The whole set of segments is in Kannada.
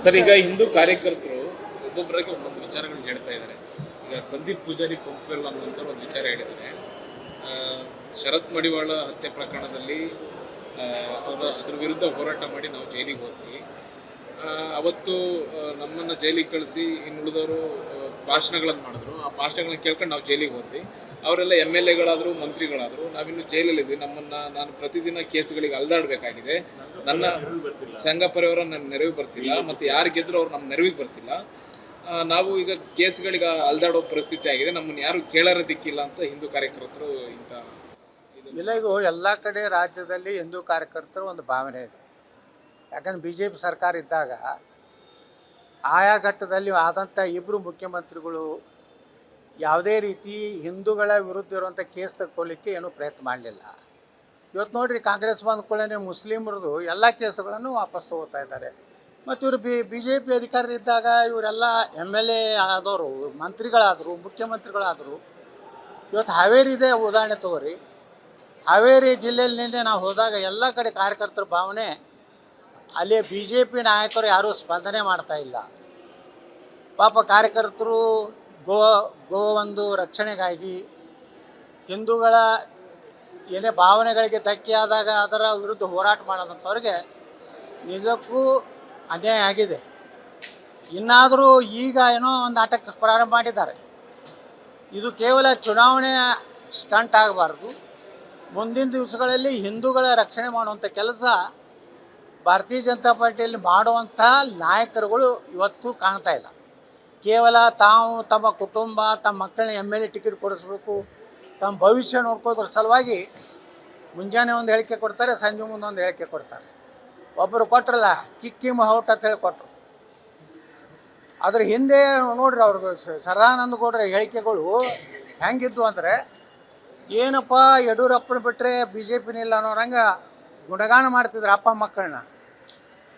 ಸರ್, ಈಗ ಹಿಂದೂ ಕಾರ್ಯಕರ್ತರು ಒಬ್ಬೊಬ್ಬರಾಗಿ ಒಂದೊಂದು ವಿಚಾರಗಳನ್ನ ಹೇಳ್ತಾ ಇದ್ದಾರೆ. ಈಗ ಸಂದೀಪ್ ಪೂಜಾರಿ ಪಂಪ್ವೆಲ್ ಅನ್ನುವಂಥ ಒಂದು ವಿಚಾರ ಹೇಳಿದ್ದಾರೆ. ಶರತ್ ಮಡಿವಾಳ ಹತ್ಯೆ ಪ್ರಕರಣದಲ್ಲಿ ಅದ್ರ ವಿರುದ್ಧ ಹೋರಾಟ ಮಾಡಿ ನಾವು ಜೈಲಿಗೆ ಹೋದ್ವಿ. ಅವತ್ತು ನಮ್ಮನ್ನು ಜೈಲಿಗೆ ಕಳಿಸಿ ಇನ್ನುಳಿದವರು ಭಾಷಣಗಳನ್ನು ಮಾಡಿದ್ರು. ಆ ಭಾಷಣಗಳನ್ನ ಕೇಳ್ಕೊಂಡು ನಾವು ಜೈಲಿಗೆ ಹೋದ್ವಿ. ಅವರೆಲ್ಲ MLA ಗಳಾದರು, ಮಂತ್ರಿಗಳಾದರು. ನಾವಿನ್ನು ಜೈಲಲ್ಲಿದ್ವಿ. ನಾನು ಪ್ರತಿದಿನ ಕೇಸ್ಗಳಿಗೆ ಅಲ್ದಾಡಬೇಕಾಗಿದೆ. ನನ್ನ ಸಂಘ ಪರಿವಾರ ನನ್ನ ನೆರವಿಗೆ ಬರ್ತಿಲ್ಲ, ಮತ್ತು ಯಾರು ಗೆದ್ರು ಅವ್ರು ನಮ್ಮ ನೆರವಿಗೆ ಬರ್ತಿಲ್ಲ. ನಾವು ಈಗ ಕೇಸ್ಗಳಿಗೆ ಅಲ್ದಾಡೋ ಪರಿಸ್ಥಿತಿ ಆಗಿದೆ. ನಮ್ಮನ್ನು ಯಾರು ಕೇಳೋದಿಕ್ಕಿಲ್ಲ ಅಂತ ಹಿಂದೂ ಕಾರ್ಯಕರ್ತರು ಇಲ್ಲ, ಇದು ಎಲ್ಲ ಕಡೆ ರಾಜ್ಯದಲ್ಲಿ ಹಿಂದೂ ಕಾರ್ಯಕರ್ತರು ಒಂದು ಭಾವನೆ ಇದೆ. ಯಾಕಂದ್ರೆ BJP ಸರ್ಕಾರ ಇದ್ದಾಗ ಆಯಾ ಘಟ್ಟದಲ್ಲಿ ಆದಂಥ ಇಬ್ಬರು ಮುಖ್ಯಮಂತ್ರಿಗಳು ಯಾವುದೇ ರೀತಿ ಹಿಂದೂಗಳ ವಿರುದ್ಧ ಇರುವಂಥ ಕೇಸ್ ತಗೊಳ್ಳಿಕ್ಕೆ ಏನೂ ಪ್ರಯತ್ನ ಮಾಡಲಿಲ್ಲ. ಇವತ್ತು ನೋಡಿರಿ, ಕಾಂಗ್ರೆಸ್ ಬಂದ ಕೂಡಲೇ ಮುಸ್ಲಿಮರದು ಎಲ್ಲ ಕೇಸುಗಳನ್ನು ವಾಪಸ್ ತಗೋತಾ ಇದ್ದಾರೆ. ಮತ್ತು ಇವರು BJP ಅಧಿಕಾರರಿದ್ದಾಗ ಇವರೆಲ್ಲ MLA ಆದವರು, ಮಂತ್ರಿಗಳಾದರು, ಮುಖ್ಯಮಂತ್ರಿಗಳಾದರು. ಇವತ್ತು ಹಾವೇರಿ ಇದೆ, ಉದಾಹರಣೆ ತಗೋರಿ. ಹಾವೇರಿ ಜಿಲ್ಲೆಯಲ್ಲಿ ನಿನ್ನೆ ನಾವು ಹೋದಾಗ ಎಲ್ಲ ಕಡೆ ಕಾರ್ಯಕರ್ತರ ಭಾವನೆ, ಅಲ್ಲಿ BJP ನಾಯಕರು ಯಾರೂ ಸ್ಪಂದನೆ ಮಾಡ್ತಾ ಇಲ್ಲ. ಪಾಪ ಕಾರ್ಯಕರ್ತರು ಒಂದು ರಕ್ಷಣೆಗಾಗಿ, ಹಿಂದೂಗಳ ಏನೇ ಭಾವನೆಗಳಿಗೆ ಧಕ್ಕೆ ಆದಾಗ ಅದರ ವಿರುದ್ಧ ಹೋರಾಟ ಮಾಡೋದಂಥವ್ರಿಗೆ ನಿಜಕ್ಕೂ ಅನ್ಯಾಯ ಆಗಿದೆ. ಇನ್ನಾದರೂ ಈಗ ಏನೋ ಒಂದು ಆಟಕ್ಕೆ ಪ್ರಾರಂಭ ಮಾಡಿದ್ದಾರೆ. ಇದು ಕೇವಲ ಚುನಾವಣೆ ಸ್ಟಂಟ್ ಆಗಬಾರ್ದು. ಮುಂದಿನ ದಿವಸಗಳಲ್ಲಿ ಹಿಂದೂಗಳ ರಕ್ಷಣೆ ಮಾಡುವಂಥ ಕೆಲಸ ಭಾರತೀಯ ಜನತಾ ಪಾರ್ಟಿಯಲ್ಲಿ ಮಾಡುವಂಥ ನಾಯಕರುಗಳು ಇವತ್ತು ಕಾಣ್ತಾ ಇಲ್ಲ. ಕೇವಲ ತಾವು ತಮ್ಮ ಕುಟುಂಬ, ತಮ್ಮ ಮಕ್ಕಳನ್ನ MLA ಟಿಕೆಟ್ ಕೊಡಿಸ್ಬೇಕು, ತಮ್ಮ ಭವಿಷ್ಯ ನೋಡ್ಕೋದ್ರ ಸಲುವಾಗಿ ಮುಂಜಾನೆ ಒಂದು ಹೇಳಿಕೆ ಕೊಡ್ತಾರೆ, ಸಂಜೆ ಮುಂದೆ ಒಂದು ಹೇಳಿಕೆ ಕೊಡ್ತಾರೆ. ಒಬ್ಬರು ಕೊಟ್ಟರಲ್ಲ, ಕಿಕ್ಕಿ ಮಹೌಟ್ ಅಂತ ಹೇಳಿ ಕೊಟ್ಟರು. ಅದ್ರ ಹಿಂದೆ ನೋಡ್ರಿ ಅವ್ರದ್ದು ಸದಾನಂದ ಗೌಡರ ಹೇಳಿಕೆಗಳು ಹೆಂಗಿದ್ದು ಅಂದರೆ, ಏನಪ್ಪ ಯಡಿಯೂರಪ್ಪನ ಬಿಟ್ಟರೆ BJPನಿಲ್ಲ ಅನ್ನೋರಂಗೆ ಗುಣಗಾನ ಮಾಡ್ತಿದ್ರು ಅಪ್ಪ ಮಕ್ಕಳನ್ನ.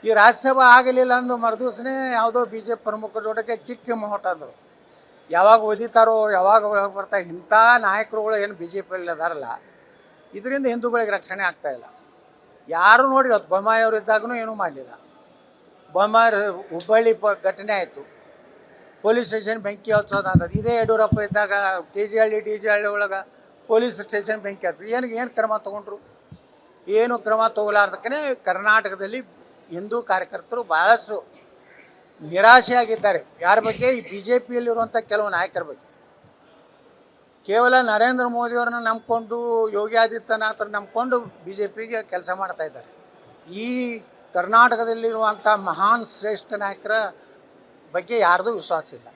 ಈ ರಾಜ್ಯಸಭಾ ಆಗಲಿಲ್ಲ ಅಂದು ಮರುದಿವ್ಸನೇ ಯಾವುದೋ BJP ಪ್ರಮುಖರ ಜೋಡಕ್ಕೆ ಕಿಕ್ಕಿ ಮಹೋಟ ಅಂದರು. ಯಾವಾಗ ಓದಿತಾರೋ, ಯಾವಾಗ ಒಳಗೆ ಬರ್ತಾ, ಇಂಥ ನಾಯಕರುಗಳು ಏನು BJPಯಲ್ಲಿ ಅದಾರಲ್ಲ, ಇದರಿಂದ ಹಿಂದೂಗಳಿಗೆ ರಕ್ಷಣೆ ಆಗ್ತಾಯಿಲ್ಲ. ಯಾರು ನೋಡ್ರಿ, ಇವತ್ತು ಬೊಮ್ಮಾಯಿಯವರು ಇದ್ದಾಗೂ ಏನೂ ಮಾಡಲಿಲ್ಲ. ಬೊಮ್ಮಾಯಿ ಹುಬ್ಬಳ್ಳಿ ಘಟನೆ ಆಯಿತು, ಪೊಲೀಸ್ ಸ್ಟೇಷನ್ ಬೆಂಕಿ ಹಚ್ಚೋದು ಅಂತದ್ದು. ಇದೇ ಯಡಿಯೂರಪ್ಪ ಇದ್ದಾಗ KGHಳ್ಳಿ DGHಳ್ಳಿ ಒಳಗೆ ಪೊಲೀಸ್ ಸ್ಟೇಷನ್ ಬೆಂಕಿ ಹಚ್ಚೋದು. ಏನು ಕ್ರಮ ತೊಗೊಂಡ್ರು? ಏನು ಕ್ರಮ ತಗೊಲಾರ್ದಕ್ಕೇ ಕರ್ನಾಟಕದಲ್ಲಿ ಹಿಂದೂ ಕಾರ್ಯಕರ್ತರು ಭಾಳಷ್ಟು ನಿರಾಶೆಯಾಗಿದ್ದಾರೆ. ಯಾರ ಬಗ್ಗೆ? ಈ BJPಯಲ್ಲಿರುವಂಥ ಕೆಲವು ನಾಯಕರ ಬಗ್ಗೆ. ಕೇವಲ ನರೇಂದ್ರ ಮೋದಿಯವ್ರನ್ನ ನಂಬ್ಕೊಂಡು, ಯೋಗಿ ಆದಿತ್ಯನಾಥ್ರನ್ನ ನಂಬ್ಕೊಂಡು BJPಗೆ ಕೆಲಸ ಮಾಡ್ತಾ ಇದ್ದಾರೆ. ಈ ಕರ್ನಾಟಕದಲ್ಲಿರುವಂಥ ಮಹಾನ್ ಶ್ರೇಷ್ಠ ನಾಯಕರ ಬಗ್ಗೆ ಯಾರ್ದೂ ವಿಶ್ವಾಸ ಇಲ್ಲ.